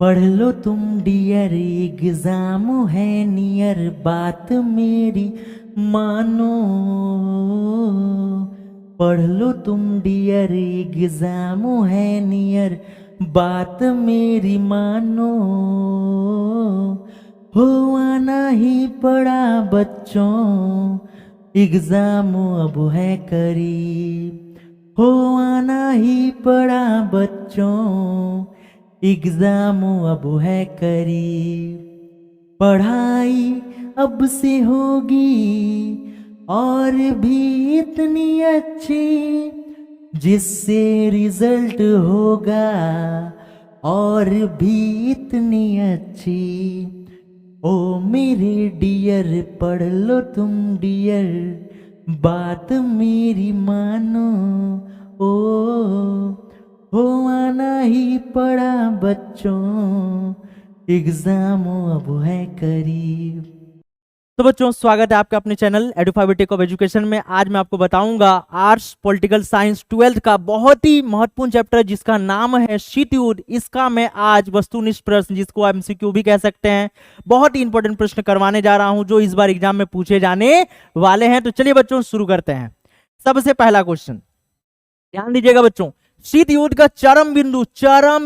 पढ़ लो तुम dear, exam है नियर, बात मेरी मानो। पढ़ लो तुम डियर, एग्जाम है नियर, बात मेरी मानो। हो आना ही पड़ा बच्चों, एग्जाम अब है करीब। हो आना ही पड़ा बच्चों, एग्जाम अब है करीब। पढ़ाई अब से होगी और भी इतनी अच्छी, जिससे रिजल्ट होगा और भी इतनी अच्छी। ओ मेरे डियर, पढ़ लो तुम डियर, बात मेरी मानो। ओ हो आना ही पड़ा बच्चों, एग्जाम अब है करीब। तो बच्चों, स्वागत है आपका अपने चैनल एडुफाइव टेक ऑफ एजुकेशन में। आज मैं आपको बताऊंगा आर्ट्स पॉलिटिकल साइंस 12th का बहुत ही महत्वपूर्ण चैप्टर जिसका नाम है शीतयुद्ध। इसका मैं आज वस्तुनिष्ठ प्रश्न, जिसको आप एमसीक्यू भी कह सकते हैं, बहुत ही इंपॉर्टेंट प्रश्न करवाने जा रहा हूं जो इस बार एग्जाम में पूछे जाने वाले हैं। तो चलिए बच्चों शुरू करते हैं। सबसे पहला क्वेश्चन ध्यान दीजिएगा बच्चों, शीत युद्ध का चरम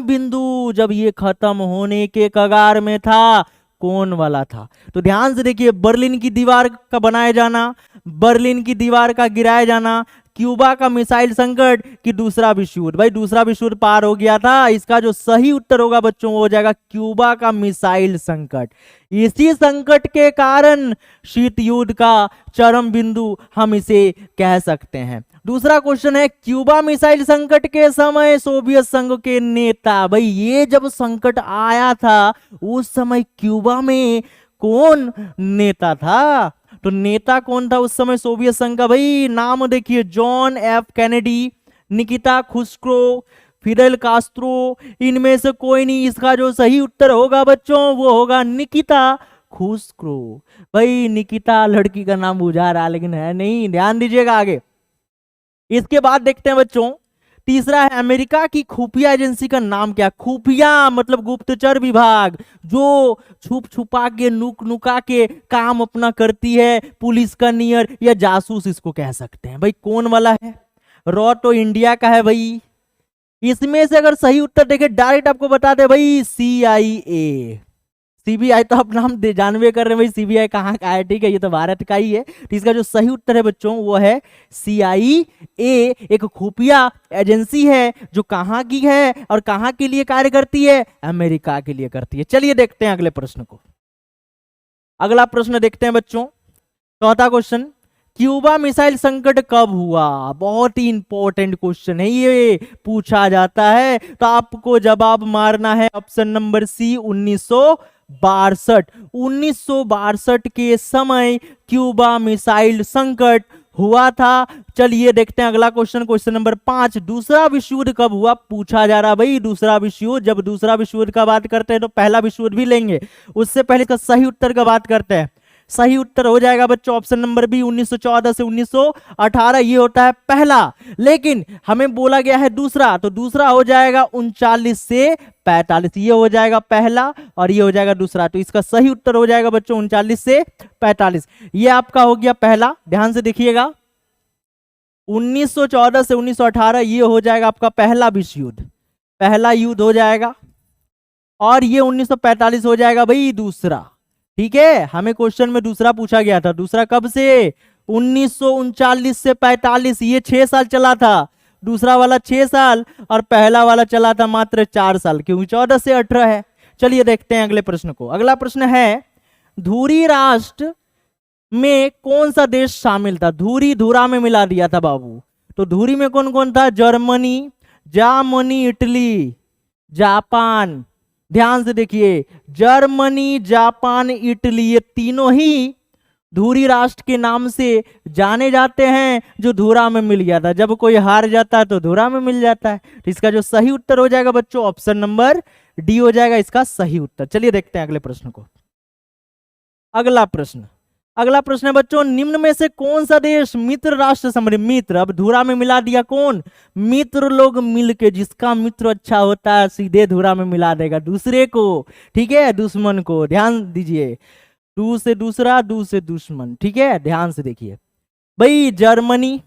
बिंदु जब ये खत्म होने के कगार में था, कौन वाला था? तो ध्यान से देखिए, बर्लिन की दीवार का बनाया जाना, बर्लिन की दीवार का गिराया जाना, क्यूबा का मिसाइल संकट, कि दूसरा विश्व युद्ध? भाई दूसरा विश्व युद्ध पार हो गया था। इसका जो सही उत्तर होगा बच्चों वो हो जाएगा क्यूबा का मिसाइल संकट। इसी संकट के कारण शीत युद्ध का चरम बिंदु हम इसे कह सकते हैं। दूसरा क्वेश्चन है, क्यूबा मिसाइल संकट के समय सोवियत संघ के नेता, भाई ये जब संकट आया था उस समय क्यूबा में कौन नेता था? तो नेता कौन था उस समय सोवियत संघ का? भाई नाम देखिए, जॉन एफ कैनेडी, निकिता खुस्रो, फिडेल कास्त्रो, इनमें से कोई नहीं। इसका जो सही उत्तर होगा बच्चों वो होगा निकिता खुस्रो। भाई निकिता लड़की का नाम बुझा रहा लेकिन है नहीं, ध्यान दीजिएगा आगे। इसके बाद देखते हैं बच्चों, तीसरा है, अमेरिका की खुफिया एजेंसी का नाम क्या? खुफिया मतलब गुप्तचर विभाग, जो छुप छुपा के नुक नुका के काम अपना करती है, पुलिस का नियर या जासूस इसको कह सकते हैं। भाई कौन वाला है? रॉ तो इंडिया का है भाई। इसमें से अगर सही उत्तर देखे डायरेक्ट आपको बता दे भाई CIA। सीबीआई तो आप नाम जानवे कर रहे हैं भाई, सीबीआई कहाँ का है? ठीक है, ये तो भारत का ही है। तो इसका जो सही उत्तर है बच्चों वो है CIA, एक खुफिया एजेंसी है जो कहाँ की है और कहाँ के लिए कार्य करती है? अमेरिका के लिए करती है। चलिए देखते हैं अगले प्रश्न को। अगला प्रश्न देखते हैं बच्चों, चौथा क्वेश्चन, क्यूबा मिसाइल संकट कब हुआ? बहुत ही इंपॉर्टेंट क्वेश्चन है, ये पूछा जाता है। तो आपको जवाब मारना है ऑप्शन नंबर सी, 1962। 1962 के समय क्यूबा मिसाइल संकट हुआ था। चलिए देखते हैं अगला क्वेश्चन, क्वेश्चन नंबर 5, दूसरा विश्व युद्ध कब हुआ? पूछा जा रहा भाई दूसरा विश्व युद्ध। जब दूसरा विश्व युद्ध का बात करते हैं तो पहला विश्व युद्ध भी लेंगे, उससे पहले इसका सही उत्तर का बात करते हैं। सही उत्तर हो जाएगा बच्चों ऑप्शन नंबर बी, 1914 से 1918। ये होता है पहला, लेकिन हमें बोला गया है दूसरा, तो दूसरा हो जाएगा 39 से 45। ये हो जाएगा पहला और ये हो जाएगा दूसरा। तो इसका सही उत्तर हो जाएगा बच्चों 39 से 45। ये आपका हो गया पहला, ध्यान से देखिएगा, 1914 से 1918 ये हो जाएगा आपका पहला विश्व युद्ध, पहला युद्ध हो जाएगा। और ये 1945 हो जाएगा भाई दूसरा। ठीक है, हमें क्वेश्चन में दूसरा पूछा गया था, दूसरा कब से? 1939 से 45, ये 6 साल चला था। दूसरा वाला 6 साल और पहला वाला चला था मात्र 4 साल, क्योंकि 14 से 18 है। चलिए देखते हैं अगले प्रश्न को। अगला प्रश्न है, धुरी राष्ट्र में कौन सा देश शामिल था? धुरी धुरा में मिला दिया था बाबू। तो धुरी में कौन कौन था? Germany, Italy, Japan. ध्यान से देखिए, जर्मनी, जापान, इटली, ये तीनों ही धुरी राष्ट्र के नाम से जाने जाते हैं, जो धुरा में मिल गया था। जब कोई हार जाता है तो धुरा में मिल जाता है। तो इसका जो सही उत्तर हो जाएगा बच्चों ऑप्शन नंबर डी हो जाएगा इसका सही उत्तर। चलिए देखते हैं अगले प्रश्न को। अगला प्रश्न, अगला प्रश्न है बच्चों, निम्न में से कौन सा देश मित्र राष्ट्र संबंधी, मित्र अब धुरा में मिला दिया, कौन, मित्र लोग मिलके, जिसका मित्र अच्छा होता है सीधे धुरा में मिला देगा दूसरे को, ठीक है, दुश्मन को, ध्यान दीजिए, दू से दूसरा, दू से दुश्मन, ठीक है, ध्यान से देखिए भाई, जर्मनी,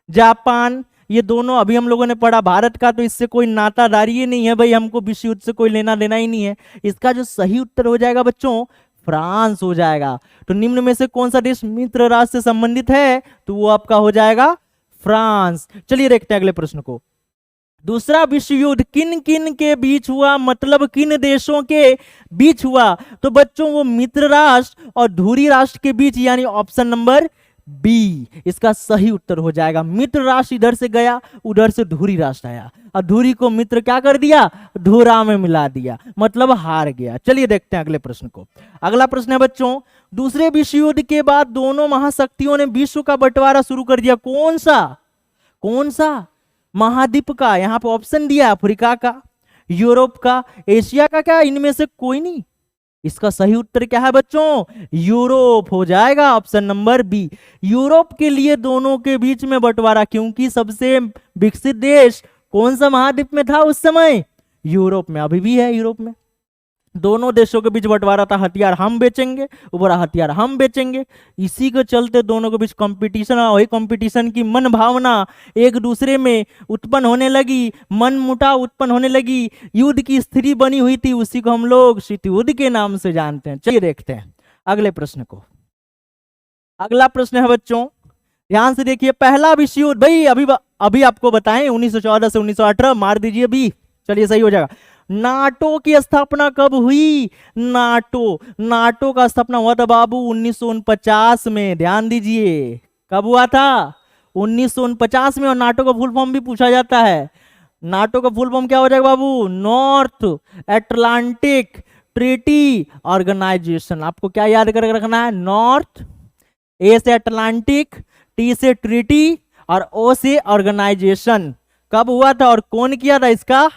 जापान, ये दोनों अभी हम लोगों ने पढ़ा, भारत का तो इससे कोई नातादारी ही नहीं है भाई, हमको विश्व युद्ध से कोई लेना देना ही नहीं है। इसका जो सही उत्तर हो जाएगा बच्चों फ्रांस हो जाएगा। तो निम्न में से कौन सा देश मित्र राष्ट्र से संबंधित है, तो वो आपका हो जाएगा फ्रांस। चलिए देखते हैं अगले प्रश्न को। दूसरा विश्व युद्ध किन किन के बीच हुआ, मतलब किन देशों के बीच हुआ, तो बच्चों वो मित्र राष्ट्र और धुरी राष्ट्र के बीच, यानी ऑप्शन नंबर बी इसका सही उत्तर हो जाएगा। मित्र राष्ट्र इधर से गया, उधर से धुरी राष्ट्र आया, और धुरी को मित्र क्या कर दिया, धुरा में मिला दिया, मतलब हार गया। चलिए देखते हैं अगले प्रश्न को। अगला प्रश्न है बच्चों, दूसरे विश्व युद्ध के बाद दोनों महाशक्तियों ने विश्व का बंटवारा शुरू कर दिया, कौन सा, कौन सा महाद्वीप का, यहां पर ऑप्शन दिया, अफ्रीका का, यूरोप का, एशिया का, क्या इनमें से कोई नहीं। इसका सही उत्तर क्या है बच्चों, यूरोप हो जाएगा, ऑप्शन नंबर बी। यूरोप के लिए दोनों के बीच में बंटवारा, क्योंकि सबसे विकसित देश कौन सा महाद्वीप में था उस समय, यूरोप में, अभी भी है यूरोप में। दोनों देशों के बीच बंटवारा था, हथियार हम बेचेंगे, ऊपर हथियार हम बेचेंगे, इसी के चलते दोनों के बीच कंपटीशन, वही कंपटीशन की मन भावना एक दूसरे में उत्पन्न होने लगी, मन मुटाव उत्पन्न होने लगी, युद्ध की स्थिति बनी हुई थी, उसी को हम लोग शीत युद्ध के नाम से जानते हैं। चलिए देखते हैं अगले प्रश्न को। अगला प्रश्न है बच्चों, ध्यान से देखिए, पहला विश्व युद्ध भाई अभी आपको बताएं 1914 से 1918, मार दीजिए बी, चलिए सही हो जाएगा। नाटो की स्थापना कब हुई, नाटो का स्थापना हुआ था बाबू 1949 में, ध्यान दीजिए, कब हुआ था, 1949 में। और नाटो का फुल फॉर्म भी पूछा जाता है, नाटो का फुल फॉर्म क्या हो जाएगा बाबू, नॉर्थ अटलांटिक ट्रीटी ऑर्गेनाइजेशन। आपको क्या याद करके रखना है, नॉर्थ, ए से अटलांटिक, टी से ट्रीटी और ओ से ऑर्गेनाइजेशन। कब हुआ था और कौन किया था इसका,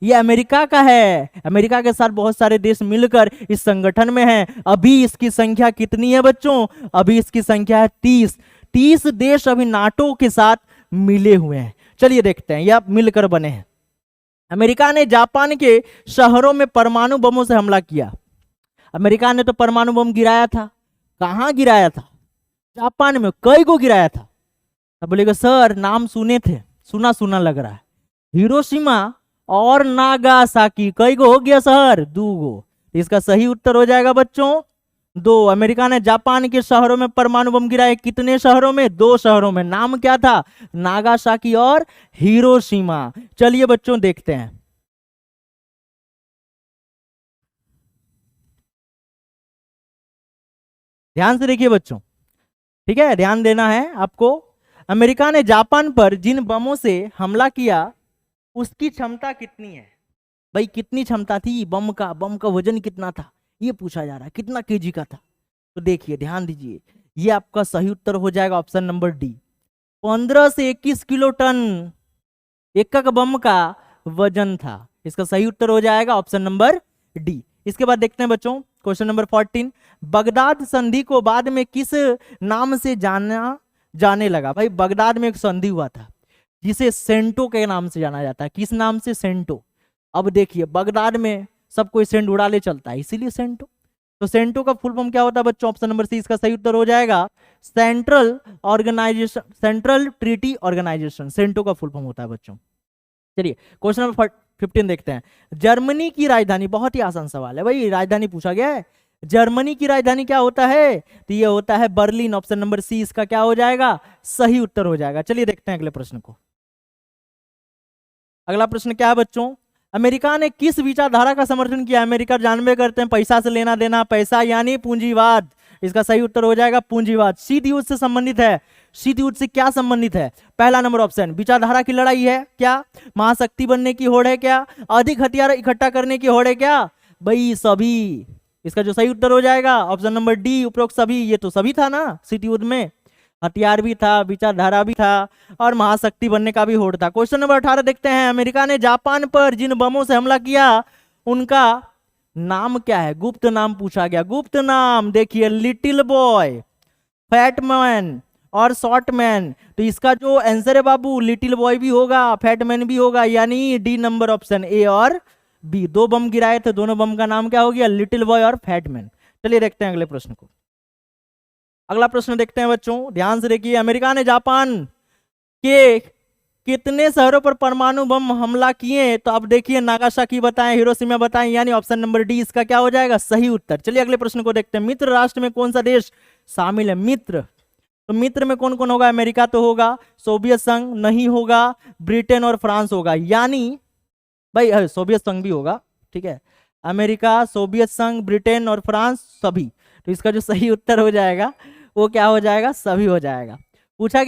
ये अमेरिका का है, अमेरिका के साथ बहुत सारे देश मिलकर इस संगठन में हैं। अभी इसकी संख्या कितनी है बच्चों, अभी इसकी संख्या है 30 देश अभी नाटो के साथ मिले हुए हैं। चलिए देखते हैं, ये मिलकर बने हैं। अमेरिका ने जापान के शहरों में परमाणु बमों से हमला किया। अमेरिका ने तो परमाणु बम गिराया था, कहां गिराया था, जापान में, कई को गिराया था। अब बोलेगा सर नाम सुने थे, सुना सुना लग रहा है, हिरोशिमा और नागासाकी, कई को हो गया शहर, 2 गो। इसका सही उत्तर हो जाएगा बच्चों 2। अमेरिका ने जापान के शहरों में परमाणु बम गिराए, कितने शहरों में, 2 शहरों में, नाम क्या था, नागासाकी और हिरोशिमा। चलिए बच्चों देखते हैं, ध्यान से देखिए बच्चों, ठीक है, ध्यान देना है आपको। अमेरिका ने जापान पर जिन बमों से हमला किया उसकी क्षमता कितनी है, भाई कितनी क्षमता थी बम का वजन कितना था, ये पूछा जा रहा है, कितना केजी का था। तो देखिए ध्यान दीजिए, ये आपका सही उत्तर हो जाएगा ऑप्शन नंबर डी, 15 से 21 किलो टन एक बम का वजन था। इसका सही उत्तर हो जाएगा ऑप्शन नंबर डी। इसके बाद देखते हैं बच्चों क्वेश्चन नंबर 14, बगदाद संधि को बाद में किस नाम से जाना जाने लगा। भाई बगदाद में एक संधि हुआ था जिसे सेंटो के नाम से जाना जाता है, किस नाम से, सेंटो। अब देखिए बगदाद में सब कोई सेंट उड़ा ले चलता है, इसीलिए सेंटो। तो सेंटो का फुल फॉर्म क्या होता है बच्चों, ऑप्शन नंबर सी इसका सही उत्तर हो जाएगा central organization, central treaty organization, CENTO का फुल फॉर्म होता है बच्चों। चलिए क्वेश्चन नंबर 15 देखते हैं, जर्मनी की राजधानी, बहुत ही आसान सवाल है भाई, राजधानी पूछा गया है, जर्मनी की राजधानी क्या होता है, तो ये होता है बर्लिन, ऑप्शन नंबर सी इसका क्या हो जाएगा, सही उत्तर हो जाएगा। चलिए देखते हैं अगले प्रश्न को। अगला प्रश्न क्या है बच्चों, अमेरिका ने किस विचारधारा का समर्थन किया। अमेरिका जानबे करते हैं पैसा से लेना देना, पैसा यानी पूंजीवाद, इसका सही उत्तर हो जाएगा पूंजीवाद। शीत युद्ध से संबंधित है, शीत युद्ध से क्या संबंधित है, पहला नंबर ऑप्शन, विचारधारा की लड़ाई है क्या, महाशक्ति बनने की होड़ है क्या, अधिक हथियार इकट्ठा करने की होड़ है क्या, भाई सभी। इसका जो सही उत्तर हो जाएगा ऑप्शन नंबर डी, उपरोक्त सभी। ये तो सभी था ना, शीत युद्ध में हथियार भी था, विचारधारा भी था और महाशक्ति बनने का भी होड़ था। क्वेश्चन नंबर 18 देखते हैं, अमेरिका ने जापान पर जिन बमों से हमला किया उनका नाम क्या है, गुप्त नाम पूछा गया। गुप्त नाम देखिए, लिटिल बॉय, फैट मैन और शॉर्ट मैन। तो इसका जो आंसर है बाबू, लिटिल बॉय भी होगा, फैट मैन भी होगा, यानी डी नंबर ऑप्शन, ए और बी। दो बम गिराए थे, दोनों बम का नाम क्या हो गया, लिटिल बॉय और फैट मैन। चलिए देखते हैं अगले प्रश्न को। अगला प्रश्न देखते हैं बच्चों, ध्यान से देखिए। अमेरिका ने जापान के कितने शहरों पर परमाणु बम हमला किए? तो अब देखिए, नागासाकी बताएं, हिरोशिमा बताएं, यानी ऑप्शन नंबर डी इसका क्या हो जाएगा, सही उत्तर। चलिए अगले प्रश्न को देखते हैं। मित्र राष्ट्र में कौन सा देश शामिल है? मित्र, तो मित्र में कौन कौन होगा? अमेरिका तो होगा, सोवियत संघ नहीं होगा, ब्रिटेन और फ्रांस होगा, यानी भाई सोवियत संघ भी होगा, ठीक है, अमेरिका, सोवियत संघ, ब्रिटेन और फ्रांस सभी। तो इसका जो सही उत्तर हो जाएगा वो क्या हो जाएगा, सभी हो जाएगा। पूछा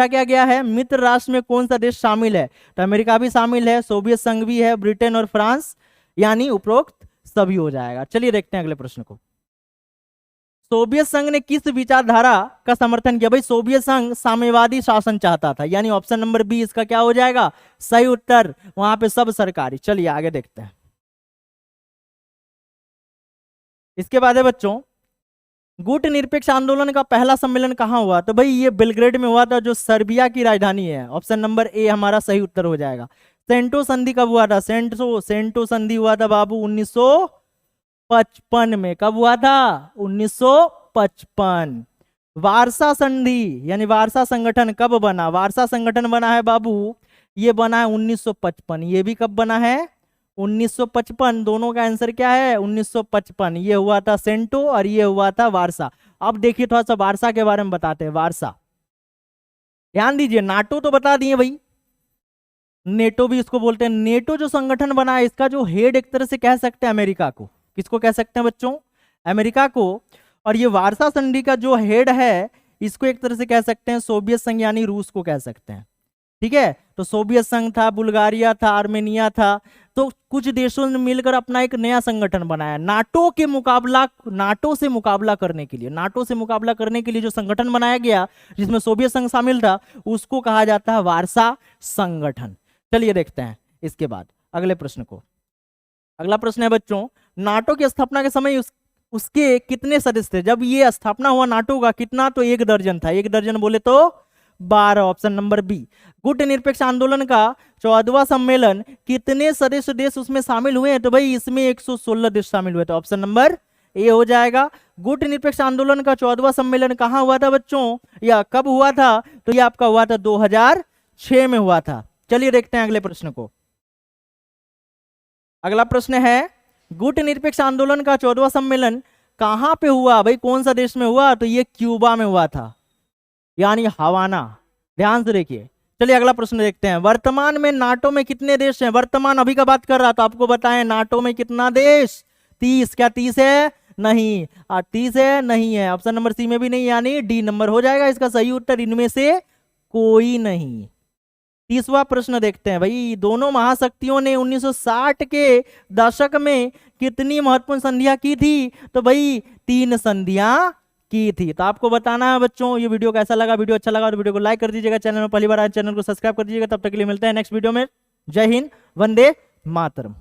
क्या गया है, मित्र राष्ट्र में कौन सा देश शामिल है? तो अमेरिका भी शामिल है, सोवियत संघ भी है, ब्रिटेन और फ्रांस, यानी उपरोक्त सभी हो जाएगा। चलिए देखते हैं अगले प्रश्न को। सोवियत संघ ने किस विचारधारा का समर्थन किया? भाई सोवियत संघ साम्यवादी शासन चाहता था, यानी ऑप्शन नंबर बी इसका क्या हो जाएगा, सही उत्तर। वहां पे सब सरकारी। चलिए आगे देखते हैं। इसके बाद है बच्चों, गुट निरपेक्ष आंदोलन का पहला सम्मेलन कहां हुआ? तो भाई ये बेलग्रेड में हुआ था, जो सर्बिया की राजधानी है। ऑप्शन नंबर ए हमारा सही उत्तर हो जाएगा। सेंटो संधि कब हुआ था? सेंटो संधि हुआ था बाबू 1955 में। कब हुआ था? 1955। वारसा संधि यानी वारसा संगठन कब बना? वारसा संगठन बना है बाबू, ये बना है 1955। ये भी कब बना है? 1955। दोनों का आंसर क्या है? 1955। ये हुआ था सेंटो और ये हुआ था वारसा। अब देखिए थोड़ा सा वारसा के बारे में बताते हैं। वारसा, ध्यान दीजिए, नाटो तो बता दिए भाई, नेटो भी इसको बोलते हैं। नेटो जो संगठन बना है, इसका जो हेड एक तरह से कह सकते हैं अमेरिका को। किसको कह सकते हैं बच्चों? अमेरिका को। और ये वारसा संधि का जो हेड है, इसको एक तरह से कह सकते हैं सोवियत संघ यानी रूस को कह सकते हैं, ठीक है। तो सोवियत संघ था, बुल्गारिया था, आर्मेनिया था, तो कुछ देशों ने मिलकर अपना एक नया संगठन बनाया। नाटो से मुकाबला करने के लिए जो संगठन बनाया गया, जिसमें सोवियत संघ शामिल था, उसको कहा जाता है वारसा संगठन। चलिए देखते हैं इसके बाद अगले प्रश्न को। अगला प्रश्न है बच्चों, नाटो की स्थापना के समय उसके कितने सदस्य थे? जब ये स्थापना हुआ नाटो का, कितना? तो 1 दर्जन था। 1 दर्जन बोले तो 12, ऑप्शन नंबर बी। गुट निरपेक्ष आंदोलन का 14वां सम्मेलन, कितने सदस्य देश उसमें शामिल हुए हैं? तो भाई इसमें 116 देश शामिल हुए थे, ऑप्शन नंबर ए हो जाएगा। गुट निरपेक्ष आंदोलन का 14वां सम्मेलन कहां हुआ था बच्चों, या कब हुआ था? तो ये आपका हुआ था 2006 में हुआ था। चलिए देखते हैं अगले प्रश्न को। अगला प्रश्न है, गुट निरपेक्ष आंदोलन का 14वां सम्मेलन कहां पे हुआ? भाई कौन सा देश में हुआ? तो ये क्यूबा में हुआ था, यानी हवाना। ध्यान से देखिए। चलिए अगला प्रश्न देखते हैं। वर्तमान में नाटो में कितने देश हैं? वर्तमान अभी का बात कर रहा था, आपको बताएं नाटो में कितना देश? 30। क्या 30 है? नहीं। 30 है? नहीं है। ऑप्शन नंबर सी में भी नहीं, यानी डी नंबर हो जाएगा इसका सही उत्तर। इनमें से कोई नहीं। 30वां प्रश्न देखते हैं। भाई दोनों महाशक्तियों ने 1960 के दशक में कितनी महत्वपूर्ण संधियां की थी? तो भाई 3 संधियां की थी। तो आपको बताना है बच्चों, ये वीडियो कैसा लगा? वीडियो अच्छा लगा तो वीडियो को लाइक कर दीजिएगा। चैनल में पहली बार आए चैनल को सब्सक्राइब कर दीजिएगा। तब तक के लिए मिलते हैं नेक्स्ट वीडियो में। जय हिंद, वंदे मातरम।